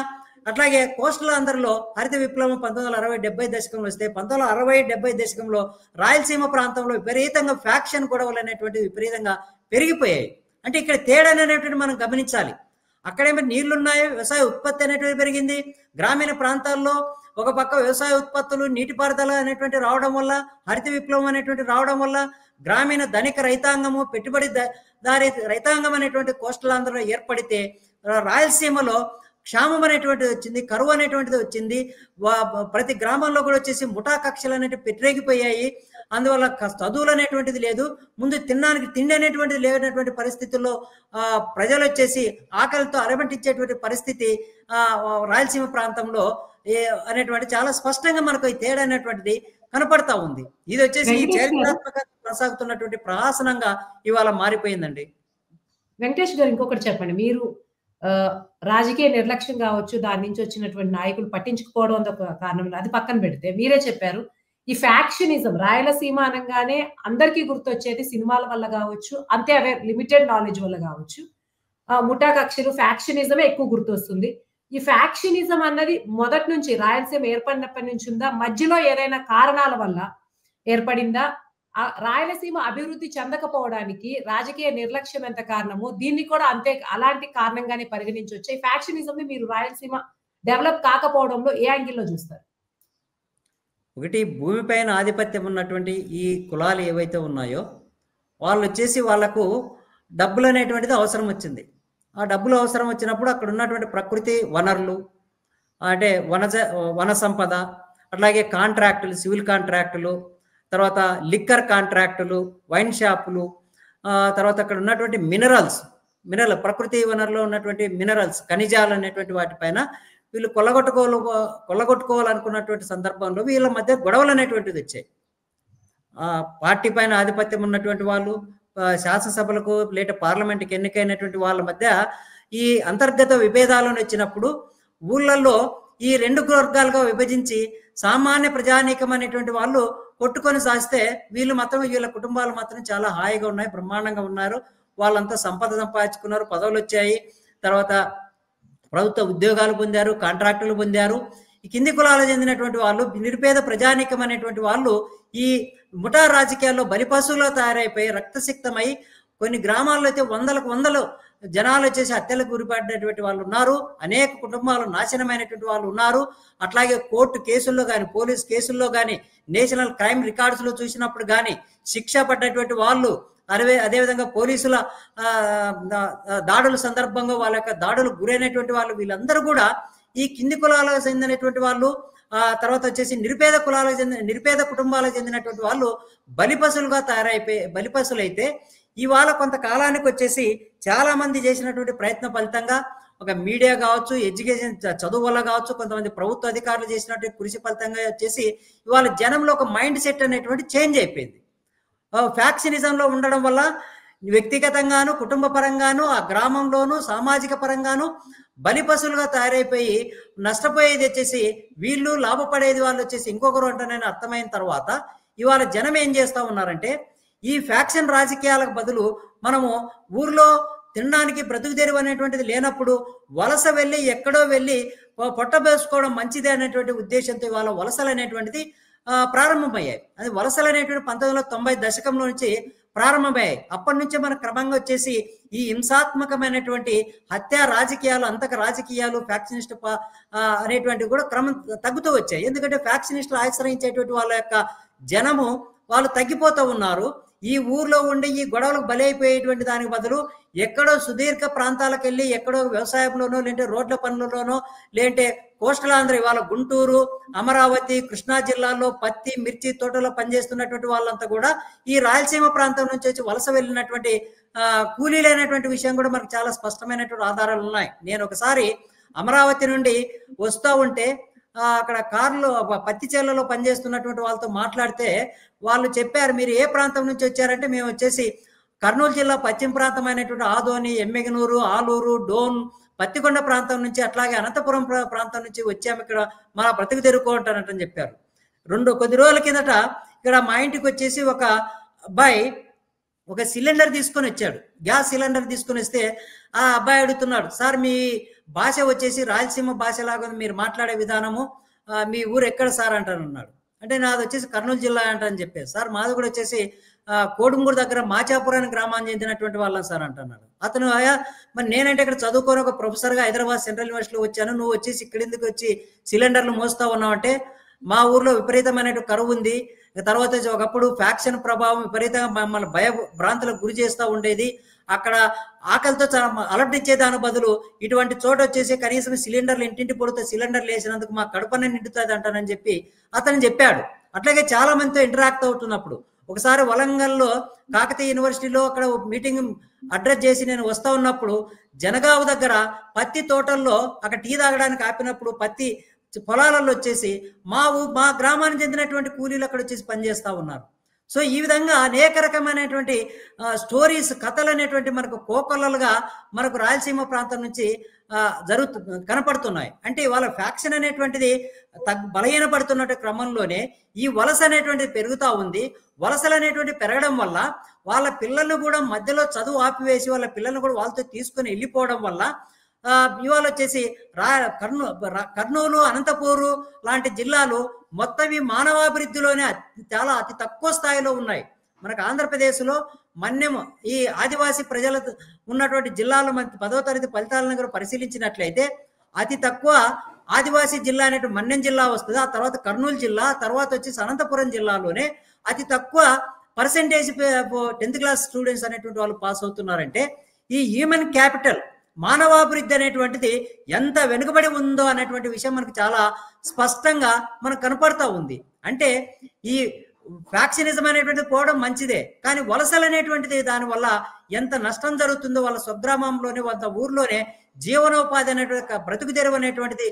అట్లాగే కోస్టల్ ఆంధ్రలో హరిత విప్లవం 1960-70 దశకంలో వస్తే 1960-70 దశకంలో రాయలసీమ ప్రాంతంలో విపరీతంగా ఫ్యాక్షన్ గొడవలు అనేటువంటి విపరీతంగా పెరిగిపోయాయి. అంటే ఇక్కడ తేడా అనేటువంటి మనం గమనించాలి. అక్కడేమో నీళ్లున్నాయి, వ్యవసాయ ఉత్పత్తి అనేటువంటి పెరిగింది. గ్రామీణ ప్రాంతాల్లో ఒక పక్క వ్యవసాయ ఉత్పత్తులు, నీటిపారుదల అనేటువంటి రావడం వల్ల, హరిత విప్లవం అనేటువంటి రావడం వల్ల గ్రామీణ ధనిక రైతాంగము, పెట్టుబడి దారి రైతాంగం అనేటువంటి కోస్టల్ ఆంధ్రలో ఏర్పడితే రాయలసీమలో క్షామం అనేటువంటిది వచ్చింది, కరువు అనేటువంటిది వచ్చింది. ప్రతి గ్రామంలో కూడా వచ్చేసి ముఠా కక్షలు అనేటివి పెట్టరేగిపోయాయి. అందువల్ల చదువులు అనేటువంటిది లేదు, ముందు తినడానికి తిండి అనేటువంటిది లేనటువంటి పరిస్థితుల్లో ప్రజలు వచ్చేసి ఆకలితో అరమటించేటువంటి పరిస్థితి రాయలసీమ ప్రాంతంలో అనేటువంటి చాలా స్పష్టంగా మనకు ఈ తేడా అనేటువంటిది కనపడతా ఉంది. ఇది వచ్చేసి చరిత్రాత్మకంగా కొనసాగుతున్నటువంటి ప్రహాసనంగా ఇవాళ మారిపోయిందండి. వెంకటేష్ గారు, ఇంకొకటి చెప్పండి. మీరు రాజకీయ నిర్లక్ష్యం కావచ్చు, దాని నుంచి వచ్చినటువంటి నాయకులు పట్టించుకోవడం ఒక కారణం, అది పక్కన పెడితే మీరే చెప్పారు ఈ ఫ్యాక్షనిజం రాయలసీమ అనగానే అందరికీ గుర్తొచ్చేది సినిమాల వల్ల కావచ్చు, అంతే అవే లిమిటెడ్ నాలెడ్జ్ వల్ల కావచ్చు, ముఠా కక్షలు, ఫ్యాక్షనిజమే ఎక్కువ గుర్తొస్తుంది. ఈ ఫ్యాక్షనిజం అన్నది మొదటి నుంచి రాయలసీమ ఏర్పడినప్పటి నుంచి ఉందా, మధ్యలో ఏదైనా కారణాల వల్ల ఏర్పడిందా? రాయలసీమ అభివృద్ధి చెందకపోవడానికి రాజకీయ నిర్లక్ష్యం ఎంత కారణమో దీన్ని కూడా అంతే అలాంటి కారణంగానే పరిగణించవచ్చు. ఈ ఫ్యాక్షనిజం ని మీరు రాయలసీమ డెవలప్ కాకపోవడంలో ఏ యాంగిల్లో చూస్తారు? ఒకటి, భూమిపైన ఆధిపత్యం ఉన్నటువంటి ఈ కులాలు ఏవైతే ఉన్నాయో వాళ్ళు వచ్చేసి వాళ్లకు డబ్బులు అనేటువంటిది అవసరం వచ్చింది. ఆ డబ్బులు అవసరం వచ్చినప్పుడు అక్కడ ఉన్నటువంటి ప్రకృతి వనరులు, అంటే వన సంపద, అట్లాగే కాంట్రాక్టులు, సివిల్ కాంట్రాక్టులు, తర్వాత లిక్కర్ కాంట్రాక్టులు, వైన్ షాపులు, తర్వాత అక్కడ ఉన్నటువంటి మినరల్ ప్రకృతి వనరులో ఉన్నటువంటి మినరల్స్, ఖనిజాలు అనేటువంటి వాటిపైన వీళ్ళు కొల్లగొట్టుకోవాలనుకున్నటువంటి సందర్భంలో వీళ్ళ మధ్య గొడవలు అనేటువంటిది వచ్చాయి. పార్టీ పైన ఆధిపత్యం ఉన్నటువంటి వాళ్ళు శాసనసభలకు లేట పార్లమెంట్కి ఎన్నికైనటువంటి వాళ్ళ మధ్య ఈ అంతర్గత విభేదాలను వచ్చినప్పుడు ఊళ్ళల్లో ఈ రెండు వర్గాలుగా విభజించి సామాన్య ప్రజానీకం అనేటువంటి వాళ్ళు కొట్టుకొని సాస్తే వీళ్ళు మాత్రం వీళ్ళ కుటుంబాలు మాత్రం చాలా హాయిగా ఉన్నాయి, బ్రహ్మాండంగా ఉన్నారు. వాళ్ళంతా సంపద సంపాదించుకున్నారు, పదవులు వచ్చాయి, తర్వాత ప్రభుత్వ ఉద్యోగాలు పొందారు, కాంట్రాక్టులు పొందారు. ఈ కింది కులాలకు చెందినటువంటి వాళ్ళు, నిరుపేద ప్రజానీకం అనేటువంటి వాళ్ళు ఈ ముఠా రాజకీయాల్లో బలిపశువులో తయారైపోయి రక్తసిక్తమై కొన్ని గ్రామాల్లో అయితే వందలు జనాలు వచ్చేసి హత్యలకు గురిపడినటువంటి వాళ్ళు ఉన్నారు. అనేక కుటుంబాలు నాశనమైనటువంటి వాళ్ళు ఉన్నారు. అట్లాగే కోర్టు కేసుల్లో కానీ, పోలీస్ కేసుల్లో కానీ, నేషనల్ క్రైమ్ రికార్డ్స్లో చూసినప్పుడు కానీ శిక్ష పడ్డటువంటి వాళ్ళు, అదేవిధంగా పోలీసుల దాడుల సందర్భంగా వాళ్ళ యొక్క దాడులకు గురైనటువంటి వాళ్ళు, వీళ్ళందరూ కూడా ఈ కింది కులాలకు చెందినటువంటి వాళ్ళు, తర్వాత వచ్చేసి నిరుపేద కుటుంబాలకు చెందినటువంటి వాళ్ళు బలిపశులుగా తయారైపోయి బలిపశులైతే ఇవాళ కొంతకాలానికి వచ్చేసి చాలా మంది చేసినటువంటి ప్రయత్న ఫలితంగా ఒక మీడియా కావచ్చు, ఎడ్యుకేషన్ చదువు వల్ల కావచ్చు, కొంతమంది ప్రభుత్వ అధికారులు చేసినటువంటి కృషి ఫలితంగా వచ్చేసి ఇవాళ జనంలో ఒక మైండ్ సెట్ అనేటువంటి చేంజ్ అయిపోయింది. ఫ్యాక్షనిజంలో ఉండడం వల్ల వ్యక్తిగతంగాను, కుటుంబ పరంగాను, ఆ గ్రామంలోను, సామాజిక పరంగాను బలిపశులుగా తయారైపోయి నష్టపోయేది వచ్చేసి వీళ్ళు, లాభపడేది వాళ్ళు వచ్చేసి ఇంకొకరు అంటేనే అర్థమైన తర్వాత ఇవాళ జనం ఏం చేస్తా ఉన్నారంటే, ఈ ఫ్యాక్షన్ రాజకీయాలకు బదులు మనము ఊర్లో తినడానికి బ్రతుకు తెరువు అనేటువంటిది లేనప్పుడు వలస వెళ్ళి ఎక్కడో వెళ్ళి పొట్టబేసుకోవడం మంచిదే అనేటువంటి ఉద్దేశంతో ఇవాళ వలసలు అనేటువంటిది ప్రారంభమయ్యాయి. అది వలసలు అనేటువంటి 1990 దశకంలో నుంచి ప్రారంభమయ్యాయి. అప్పటి నుంచే మన క్రమంగా వచ్చేసి ఈ హింసాత్మకమైనటువంటి హత్యా రాజకీయాలు, అంతక రాజకీయాలు, ఫ్యాక్షనిస్ట్ అనేటువంటివి కూడా క్రమం తగ్గుతూ వచ్చాయి. ఎందుకంటే ఫ్యాక్షనిస్టులు ఆశ్రయించేటువంటి వాళ్ళ యొక్క జనము వాళ్ళు తగ్గిపోతూ ఉన్నారు. ఈ ఊర్లో ఉండి ఈ గొడవలకు బలైపోయేటువంటి దానికి బదులు ఎక్కడో సుదీర్ఘ ప్రాంతాలకు వెళ్ళి ఎక్కడో వ్యవసాయంలోనో, లేదంటే రోడ్ల పనులలోనో, లేదంటే కోస్టల్ ఆంధ్ర ఇవాళ గుంటూరు, అమరావతి, కృష్ణా జిల్లాల్లో పత్తి, మిర్చి తోటలో పనిచేస్తున్నటువంటి వాళ్ళంతా కూడా ఈ రాయలసీమ ప్రాంతం నుంచి వచ్చి వలస వెళ్ళినటువంటి కూలీలైనటువంటి విషయం కూడా మనకు చాలా స్పష్టమైనటువంటి ఆధారాలు ఉన్నాయి. నేను ఒకసారి అమరావతి నుండి వస్తూ ఉంటే అక్కడ కారులో పత్తి చేలలో పనిచేస్తున్నటువంటి వాళ్ళతో మాట్లాడితే వాళ్ళు చెప్పారు, మీరు ఏ ప్రాంతం నుంచి వచ్చారంటే మేము వచ్చేసి కర్నూలు జిల్లా పశ్చిమ ప్రాంతం అయినటువంటి ఆదోని, ఎమ్మెగనూరు, ఆలూరు, డోన్, పత్తికొండ ప్రాంతం నుంచి, అట్లాగే అనంతపురం ప్రాంతం నుంచి వచ్చాము, ఇక్కడ మన బ్రతుకు తెరుక్కుంటానంటని చెప్పారు. కొద్ది రోజుల కిందట ఇక్కడ మా ఇంటికి వచ్చేసి ఒక అబ్బాయి ఒక సిలిండర్ తీసుకొని వచ్చాడు, గ్యాస్ సిలిండర్ తీసుకొని వస్తే ఆ అబ్బాయి అడుగుతున్నాడు, సార్ మీ భాష వచ్చేసి రాయలసీమ భాషలాగా మీరు మాట్లాడే విధానము, మీ ఊరు ఎక్కడ సార్ అంటానన్నాడు. అంటే నాది వచ్చేసి కర్నూలు జిల్లా అంటని చెప్పారు. సార్ మాది కూడా వచ్చేసి కోడుమూరు దగ్గర మాచాపురానికి గ్రామాన్ని చెందినటువంటి వాళ్ళం సార్ అంటున్నాడు. అతను మరి నేనంటే ఇక్కడ చదువుకొని ఒక ప్రొఫెసర్గా హైదరాబాద్ సెంట్రల్ యూనివర్సిటీలో వచ్చాను, నువ్వు వచ్చేసి ఇక్కడ ఎందుకు వచ్చి సిలిండర్లు మోస్తా ఉన్నావు అంటే, మా ఊర్లో విపరీతమైన కరువు ఉంది, తర్వాత ఒకప్పుడు ఫ్యాక్షన్ ప్రభావం విపరీతంగా మమ్మల్ని భయభ్రాంతులకు గురి చేస్తూ ఉండేది, అక్కడ ఆకలితో అలర్ట్ దాని బదులు ఇటువంటి చోట వచ్చేసి కనీసం సిలిండర్లు ఇంటింటి పొడితే సిలిండర్లు వేసినందుకు మా కడుపనే నిండుతుంది అంటానని చెప్పి అతను చెప్పాడు. అట్లాగే చాలా మందితో ఇంటరాక్ట్ అవుతున్నప్పుడు ఒకసారి వలంగల్లో కాకతీయ యూనివర్సిటీలో అక్కడ మీటింగ్ అడ్రస్ చేసి నేను వస్తా ఉన్నప్పుడు జనగావు దగ్గర పత్తి తోటల్లో అక్కడ టీ తాగడానికి ఆపినప్పుడు పత్తి పొలాలలో వచ్చేసి మా గ్రామానికి చెందినటువంటి కూలీలు అక్కడ వచ్చేసి పనిచేస్తూ ఉన్నారు. సో ఈ విధంగా అనేక రకమైనటువంటి స్టోరీస్, కథలు అనేటువంటి మనకు కోకొల్లలుగా మనకు రాయలసీమ ప్రాంతం నుంచి కనపడుతున్నాయి. అంటే వాళ్ళ ఫ్యాక్షన్ అనేటువంటిది బలహీనపడుతున్న క్రమంలోనే ఈ వలస అనేటువంటిది పెరుగుతూ ఉంది. వలసలు అనేటువంటి పెరగడం వల్ల వాళ్ళ పిల్లలను కూడా మధ్యలో చదువు ఆపివేసి వాళ్ళ పిల్లలను కూడా వాళ్ళతో తీసుకొని వెళ్ళిపోవడం వల్ల ఇవాళ వచ్చేసి కర్నూలు, అనంతపూరు లాంటి జిల్లాలు మొత్తం ఈ మానవాభివృద్ధిలోనే అతి తక్కువ స్థాయిలో ఉన్నాయి. మనకు ఆంధ్రప్రదేశ్లో మన్యం ఈ ఆదివాసీ ప్రజలు ఉన్నటువంటి జిల్లాలో మనకి 10వ తరగతి ఫలితాలను పరిశీలించినట్లయితే అతి తక్కువ ఆదివాసీ జిల్లా అనేటువంటి మన్యం జిల్లా వస్తుంది. ఆ తర్వాత కర్నూలు జిల్లా, తర్వాత వచ్చేసి అనంతపురం జిల్లాలోనే అతి తక్కువ పర్సెంటేజ్ 10th క్లాస్ స్టూడెంట్స్ అనేటువంటి వాళ్ళు పాస్ అవుతున్నారంటే ఈ హ్యూమన్ క్యాపిటల్, మానవాభివృద్ధి అనేటువంటిది ఎంత వెనుకబడి ఉందో అనేటువంటి విషయం మనకు చాలా స్పష్టంగా మనకు కనపడతా ఉంది. అంటే ఈ ఫ్యాక్షనిజం అనేటువంటిది పోవడం మంచిదే, కానీ వలసలు అనేటువంటిది దానివల్ల ఎంత నష్టం జరుగుతుందో వాళ్ళ స్వగ్రామంలోనే, వాళ్ళ ఊర్లోనే జీవనోపాధి అనేటువంటి బ్రతుకు తెరువు అనేటువంటిది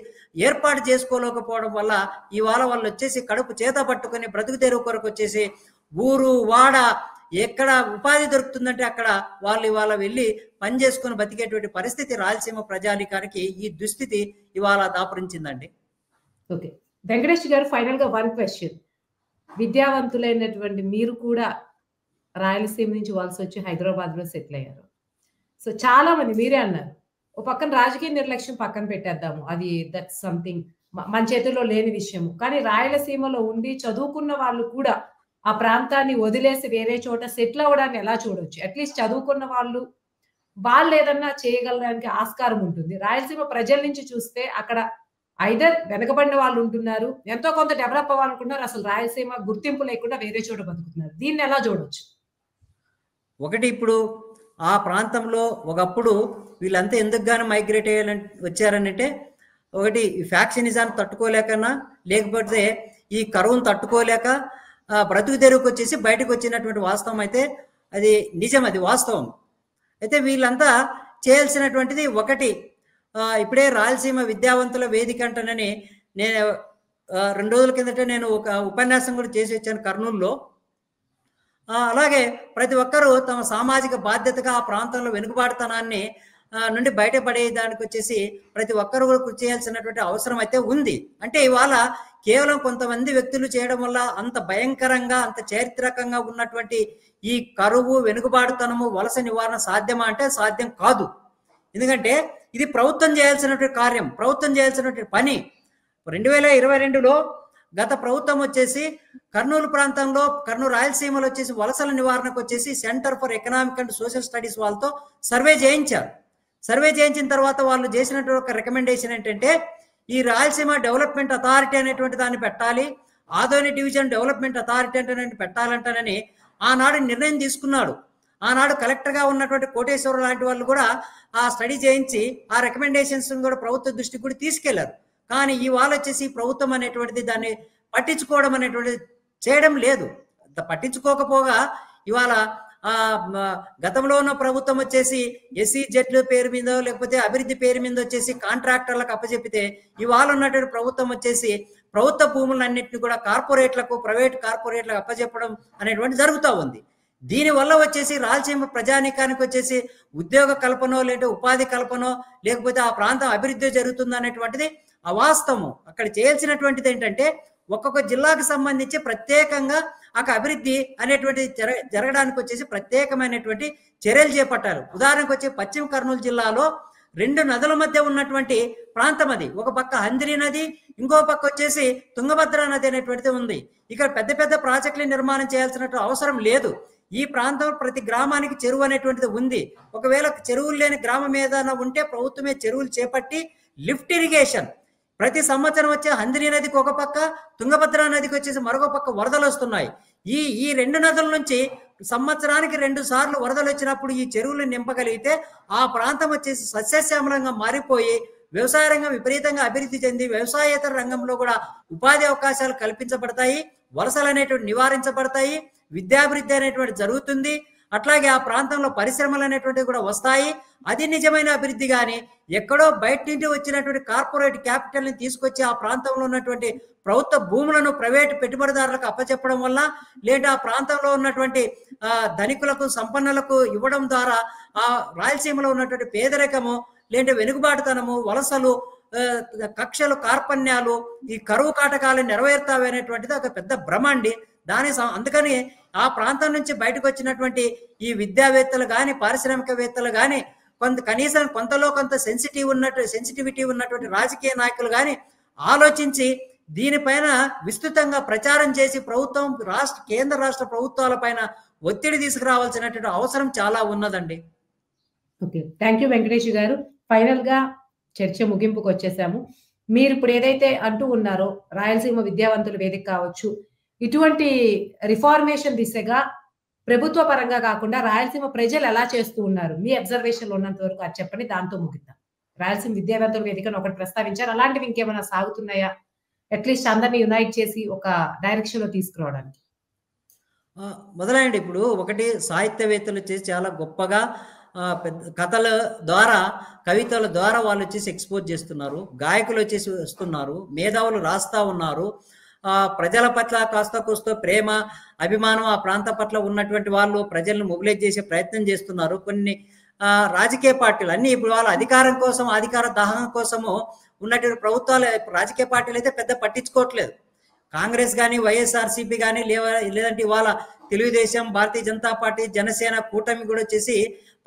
ఏర్పాటు చేసుకోలేకపోవడం వల్ల ఇవాళ వాళ్ళు వచ్చేసి కడుపు చేత పట్టుకొని బ్రతుకు తెరువు కొరకు వచ్చేసి ఊరు వాడ ఎక్కడ ఉపాధి దొరుకుతుందంటే అక్కడ వాళ్ళు ఇవాళ వెళ్ళి పని చేసుకుని బతికేటువంటి పరిస్థితి రాయలసీమ ప్రజానికానికి ఈ దుస్థితి ఇవాళ దాపురించిందండి. ఓకే వెంకటేష్ గారు, ఫైనల్ గా 1 క్వశ్చన్. విద్యావంతులైనటువంటి మీరు కూడా రాయలసీమ నుంచి వలసొచ్చి హైదరాబాద్‌లో సెటిల్ అయ్యారు. సో చాలా మంది మీరే అన్నారు. ఓ పక్కన రాజకీయ నిర్లక్ష్యం పక్కన పెట్టేద్దాము. అది దట్స్ సంథింగ్ మన చేతుల్లో లేని విషయము. కానీ రాయలసీమలో ఉండి చదువుకున్న వాళ్ళు కూడా ఆ ప్రాంతాన్ని వదిలేసి వేరే చోట సెటిల్ అవ్వడాన్ని ఎలా చూడొచ్చు? అట్‌లీస్ట్ చదువుకున్న వాళ్ళేదన్నా చేయగలడానికి ఆస్కారం ఉంటుంది. రాయలసీమ ప్రజల నుంచి చూస్తే అక్కడ ఐదర్ వెనకబడిన వాళ్ళు ఉంటున్నారు. ఎంతో కొంత డెవలప్ అవ్వాలనుకుంటున్నారు. అసలు రాయలసీమ గుర్తింపు లేకుండా వేరే చోట బతుకుతున్నారు. దీన్నెలా చూడొచ్చు? ఒకటి ఇప్పుడు ఆ ప్రాంతంలో ఒకప్పుడు వీళ్ళంతా ఎందుకు గాని మైగ్రేట్ వచ్చారనంటే ఒకటి ఫ్యాక్షనిజాన్ని తట్టుకోలేకనా లేకపోతే ఈ కరువును తట్టుకోలేక బ్రతుకు తెరువుకు వచ్చేసి బయటకు వచ్చినటువంటి వాస్తవం అయితే అది నిజం, అది వాస్తవం. అయితే వీళ్ళంతా చేయాల్సినటువంటిది ఒకటి, ఇప్పుడే రాయలసీమ విద్యావంతుల వేదిక అంటానని నేను 2 రోజుల కిందట నేను ఒక ఉపన్యాసం కూడా చేసి వచ్చాను కర్నూలులో. అలాగే ప్రతి ఒక్కరూ తమ సామాజిక బాధ్యతగా ఆ ప్రాంతంలో వెనుకబాటుతనాన్ని నుండి బయటపడేదానికి వచ్చేసి ప్రతి ఒక్కరు కూడా కృషి చేయాల్సినటువంటి అవసరం అయితే ఉంది. అంటే ఇవాళ కేవలం కొంతమంది వ్యక్తులు చేయడం వల్ల అంత భయంకరంగా అంత చారిత్రకంగా ఉన్నటువంటి ఈ కరువు వెనుకబాటుతనము వలస నివారణ సాధ్యమా అంటే సాధ్యం కాదు. ఎందుకంటే ఇది ప్రభుత్వం చేయాల్సినటువంటి కార్యం, ప్రభుత్వం చేయాల్సినటువంటి పని. 2022లో గత ప్రభుత్వం వచ్చేసి కర్నూలు ప్రాంతంలో కర్నూలు రాయలసీమలో వచ్చేసి వలసల నివారణకు వచ్చేసి centre for economic and social studies వాళ్ళతో సర్వే చేయించారు. సర్వే చేయించిన తర్వాత వాళ్ళు చేసినటువంటి ఒక రికమెండేషన్ ఏంటంటే ఈ రాయలసీమ డెవలప్మెంట్ అథారిటీ అనేటువంటి దాన్ని పెట్టాలి, ఆదోని డివిజన్ డెవలప్మెంట్ అథారిటీ అంటే పెట్టాలంటానని ఆనాడు నిర్ణయం తీసుకున్నాడు. ఆనాడు కలెక్టర్గా ఉన్నటువంటి కోటేశ్వర లాంటి వాళ్ళు కూడా ఆ స్టడీ చేయించి ఆ రికమెండేషన్స్ కూడా ప్రభుత్వ దృష్టికి కూడా తీసుకెళ్లారు. కానీ ఇవాళ వచ్చేసి ప్రభుత్వం అనేటువంటిది దాన్ని పట్టించుకోవడం అనేటువంటిది చేయడం లేదు. పట్టించుకోకపోగా ఇవాళ గతంలో ఉన్న ప్రభుత్వం వచ్చేసి SEZ పేరు మీద లేకపోతే అభివృద్ధి పేరు మీద వచ్చేసి కాంట్రాక్టర్లకు అప్పచెప్పితే ఇవాళ ఉన్నటువంటి ప్రభుత్వం వచ్చేసి ప్రభుత్వ భూములన్నింటినీ కూడా కార్పొరేట్లకు ప్రైవేట్ కార్పొరేట్లకు అప్పచెప్పడం అనేటువంటి జరుగుతూ ఉంది. దీనివల్ల వచ్చేసి రాయలసీమ ప్రజానీకానికి వచ్చేసి ఉద్యోగ కల్పనో లేదంటే ఉపాధి కల్పనో లేకపోతే ఆ ప్రాంతం అభివృద్ధి జరుగుతుంది అనేటువంటిది అవాస్తవం. అక్కడ చేయాల్సినటువంటిది ఏంటంటే ఒక్కొక్క జిల్లాకు సంబంధించి ప్రత్యేకంగా అక్కడ అభివృద్ధి అనేటువంటిది జరగడానికి వచ్చేసి ప్రత్యేకమైనటువంటి చర్యలు చేపట్టారు. ఉదాహరణకు వచ్చి పశ్చిమ కర్నూలు జిల్లాలో 2 నదుల మధ్య ఉన్నటువంటి ప్రాంతం అది. ఒక పక్క హంద్రి నది, ఇంకో పక్క వచ్చేసి తుంగభద్ర నది అనేటువంటిది ఉంది. ఇక్కడ పెద్ద పెద్ద ప్రాజెక్టులు నిర్మాణం చేయాల్సినటువంటి అవసరం లేదు. ఈ ప్రాంతం ప్రతి గ్రామానికి చెరువు అనేటువంటిది ఉంది. ఒకవేళ చెరువులు లేని గ్రామం ఏదైనా ఉంటే ప్రభుత్వమే చెరువులు చేపట్టి లిఫ్ట్ ఇరిగేషన్ ప్రతి సంవత్సరం వచ్చే హంద్రి నదికి ఒక పక్క, తుంగభద్ర నదికి వచ్చేసి మరొక పక్క వరదలు వస్తున్నాయి. ఈ 2 నదుల నుంచి సంవత్సరానికి 2 సార్లు వరదలు వచ్చినప్పుడు ఈ చెరువులు నింపగలిగితే ఆ ప్రాంతం వచ్చేసి సస్యశ్యామలంగా మారిపోయి వ్యవసాయ రంగం విపరీతంగా అభివృద్ధి చెంది వ్యవసాయేతర రంగంలో కూడా ఉపాధి అవకాశాలు కల్పించబడతాయి, వలసలు అనేటువంటి నివారించబడతాయి, విద్యాభివృద్ధి అనేటువంటి జరుగుతుంది. అట్లాగే ఆ ప్రాంతంలో పరిశ్రమలు అనేటువంటివి కూడా వస్తాయి. అది నిజమైన అభివృద్ధి. కానీ ఎక్కడో బయట నుండి వచ్చినటువంటి కార్పొరేట్ క్యాపిటల్ని తీసుకొచ్చి ఆ ప్రాంతంలో ఉన్నటువంటి ప్రభుత్వ భూములను ప్రైవేటు పెట్టుబడిదారులకు అప్పచెప్పడం వల్ల లేదా ఆ ప్రాంతంలో ఉన్నటువంటి ధనికులకు సంపన్నులకు ఇవ్వడం ద్వారా ఆ రాయలసీమలో ఉన్నటువంటి పేదరికము లేదంటే వెనుకబాటుతనము వలసలు కక్షలు కార్పణ్యాలు ఈ కరువు కాటకాలు నెరవేరుతావి అనేటువంటిది ఒక పెద్ద భ్రమ అండి. అందుకని ఆ ప్రాంతం నుంచి బయటకు వచ్చినటువంటి ఈ విద్యావేత్తలు కానీ పారిశ్రామికవేత్తలు కానీ కనీసం కొంతలో కొంత సెన్సిటివిటీ ఉన్నటువంటి రాజకీయ నాయకులు కానీ ఆలోచించి దీనిపైన విస్తృతంగా ప్రచారం చేసి ప్రభుత్వం కేంద్ర రాష్ట్ర ప్రభుత్వాల పైన ఒత్తిడి తీసుకురావాల్సినటువంటి అవసరం చాలా ఉన్నదండి. ఓకే, థ్యాంక్ యూ వెంకటేష్ గారు. ఫైనల్ గా చర్చ ముగింపుకు వచ్చేసాము. మీరు ఇప్పుడు ఏదైతే అంటూ ఉన్నారో రాయలసీమ విద్యావంతుల వేదిక కావచ్చు, ఇటువంటి రిఫార్మేషన్ దిశగా ప్రభుత్వ పరంగా కాకుండా రాయలసీమ ప్రజలు ఎలా చేస్తూ ఉన్నారు, మీ అబ్జర్వేషన్ ఉన్నంత వరకు అది చెప్పండి, దాంతో ముగిద్దాం. రాయలసీమ విద్యావంతుల వేదికను ఒకటి ప్రస్తావించారు, అలాంటివి ఇంకేమైనా సాగుతున్నాయా? అట్లీస్ట్ అందరినీ యునైట్ చేసి ఒక డైరెక్షన్ లో తీసుకురావడానికి. మొదలైంది. ఇప్పుడు ఒకటి సాహిత్యవేత్తలు వచ్చేసి చాలా గొప్పగా కథల ద్వారా కవితల ద్వారా వాళ్ళు వచ్చేసి ఎక్స్పోజ్ చేస్తున్నారు, గాయకులు వచ్చేసి వస్తున్నారు, మేధావులు రాస్తా ఉన్నారు. ప్రజల పట్ల కాస్త కూస్తో ప్రేమ అభిమానం ఆ ప్రాంత పట్ల ఉన్నటువంటి వాళ్ళు ప్రజలను మొబిలైజ్ చేసే ప్రయత్నం చేస్తున్నారు. కొన్ని రాజకీయ పార్టీలు అన్ని ఇప్పుడు వాళ్ళ అధికారం కోసం అధికార దాహం కోసము ఉన్నటువంటి ప్రభుత్వాలు రాజకీయ పార్టీలు అయితే పెద్ద పట్టించుకోవట్లేదు. కాంగ్రెస్ కానీ వైఎస్ఆర్సీపీ కానీ లేదంటే ఇవాళ తెలుగుదేశం, భారతీయ జనతా పార్టీ, జనసేన కూటమి కూడా వచ్చేసి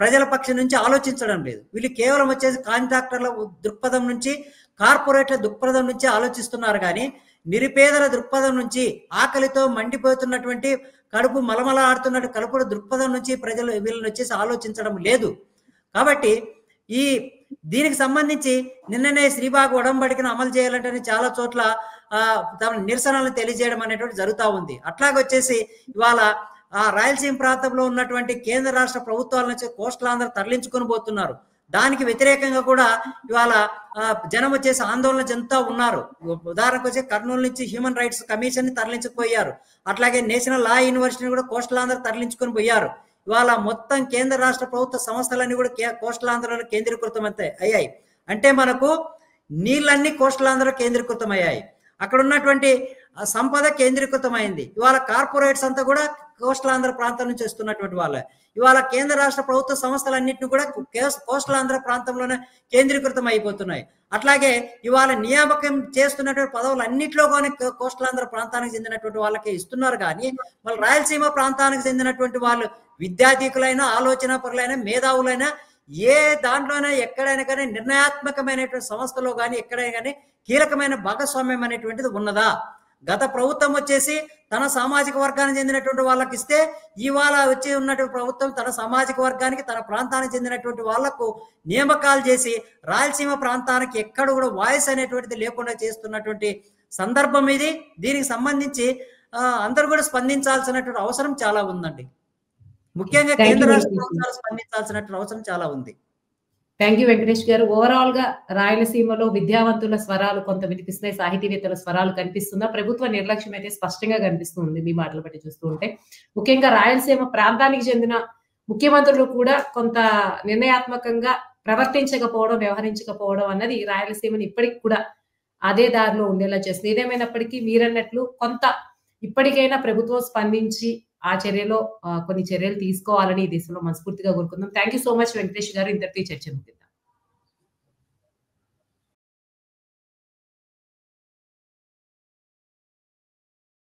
ప్రజల పక్షం నుంచి ఆలోచించడం లేదు. వీళ్ళు కేవలం వచ్చేసి కాంట్రాక్టర్ల దృక్పథం నుంచి, కార్పొరేట్ల దృక్పథం నుంచి ఆలోచిస్తున్నారు కానీ నిరుపేదల దృక్పథం నుంచి, ఆకలితో మండిపోతున్నటువంటి కడుపు మలమల ఆడుతున్నట్టు కడుపుల దృక్పథం నుంచి ప్రజలు వీళ్ళని వచ్చేసి ఆలోచించడం లేదు. కాబట్టి దీనికి సంబంధించి నిన్ననే శ్రీబాగ్ ఉడంబడికను అమలు చేయాలంటే చాలా చోట్ల తమ నిరసనలు తెలియజేయడం అనేటువంటి జరుగుతూ ఉంది. అట్లాగొచ్చేసి ఇవాళ రాయలసీమ ప్రాంతంలో ఉన్నటువంటి కేంద్ర రాష్ట్ర ప్రభుత్వాల నుంచి కోస్టలాంధ్ర తరలించుకొని పోతున్నారు. దానికి వ్యతిరేకంగా కూడా ఇవాళ జనం వచ్చేసి ఆందోళన చెందుతూ ఉన్నారు. ఉదాహరణకు వచ్చి కర్నూలు నుంచి హ్యూమన్ రైట్స్ కమిషన్ ని తరలించుకుపోయారు. అట్లాగే నేషనల్ లా యూనివర్సిటీని కూడా కోస్టలాంధ్ర తరలించుకొని పోయారు. ఇవాళ మొత్తం కేంద్ర రాష్ట్ర ప్రభుత్వ సంస్థలన్నీ కూడా కోస్టలాంధ్రలో కేంద్రీకృతం అయ్యాయి. అంటే మనకు నీళ్ళన్నీ కోస్టలాంధ్రలో కేంద్రీకృతం అయ్యాయి. అక్కడ ఉన్నటువంటి సంపద కేంద్రీకృతమైంది. ఇవాళ కార్పొరేట్స్ అంతా కూడా కోస్టలాంధ్ర ప్రాంతం నుంచి వస్తున్నటువంటి వాళ్ళే. ఇవాళ కేంద్ర రాష్ట్ర ప్రభుత్వ సంస్థలన్నింటినీ కూడా కోస్టలాంధ్ర ప్రాంతంలోనే కేంద్రీకృతం అయిపోతున్నాయి. అట్లాగే ఇవాళ నియామకం చేస్తున్నటువంటి పదవులు అన్నింటిలో కానీ కోస్టలాంధ్ర ప్రాంతానికి చెందినటువంటి వాళ్ళకే ఇస్తున్నారు. కానీ వాళ్ళు రాయలసీమ ప్రాంతానికి చెందినటువంటి వాళ్ళు విద్యార్థికులైనా, ఆలోచన పరులైనా, మేధావులైనా ఏ దాంట్లోనే ఎక్కడైనా కానీ నిర్ణయాత్మకమైనటువంటి సంస్థలో కానీ ఎక్కడైనా కానీ కీలకమైన భాగస్వామ్యం అనేటువంటిది ఉన్నదా? గత ప్రభుత్వం వచ్చేసి తన సామాజిక వర్గానికి చెందినటువంటి వాళ్ళకి ఇస్తే, ఇవాళ వచ్చి ఉన్నటువంటి ప్రభుత్వం తన సామాజిక వర్గానికి, తన ప్రాంతానికి చెందినటువంటి వాళ్లకు నియామకాలు చేసి రాయలసీమ ప్రాంతానికి ఎక్కడ కూడా వాయిస్ అనేటువంటిది లేకుండా చేస్తున్నటువంటి సందర్భం ఇది. దీనికి సంబంధించి అందరూ కూడా స్పందించాల్సినటువంటి అవసరం చాలా ఉందండి. ముఖ్యంగా కేంద్ర రాష్ట్ర ప్రభుత్వాలు స్పందించాల్సినటువంటి అవసరం చాలా ఉంది. థ్యాంక్ యూ వెంకటేష్ గారు. ఓవరాల్ గా రాయలసీమలో విద్యావంతుల స్వరాలు కొంత వినిపిస్తున్నాయి, సాహితీవేత్తల స్వరాలు కనిపిస్తుందా? ప్రభుత్వ నిర్లక్ష్యం అయితే స్పష్టంగా కనిపిస్తుంది మీ మాటలు బట్టి చూస్తూ ఉంటే. ముఖ్యంగా రాయలసీమ ప్రాంతానికి చెందిన ముఖ్యమంత్రులు కూడా కొంత నిర్ణయాత్మకంగా ప్రవర్తించకపోవడం, వ్యవహరించకపోవడం అన్నది రాయలసీమని ఇప్పటికి కూడా అదే దారిలో ఉండేలా చేస్తుంది. ఏదేమైనప్పటికీ మీరన్నట్లు కొంత ఇప్పటికైనా ప్రభుత్వం స్పందించి ఆ చర్యలో కొన్ని చర్యలు తీసుకోవాలని ఈ దిశలో మనస్ఫూర్తిగా కోరుకుందాం. Thank you so much Venkatesh గారు. ఇంతటితో చర్చ ముగిద్దాం.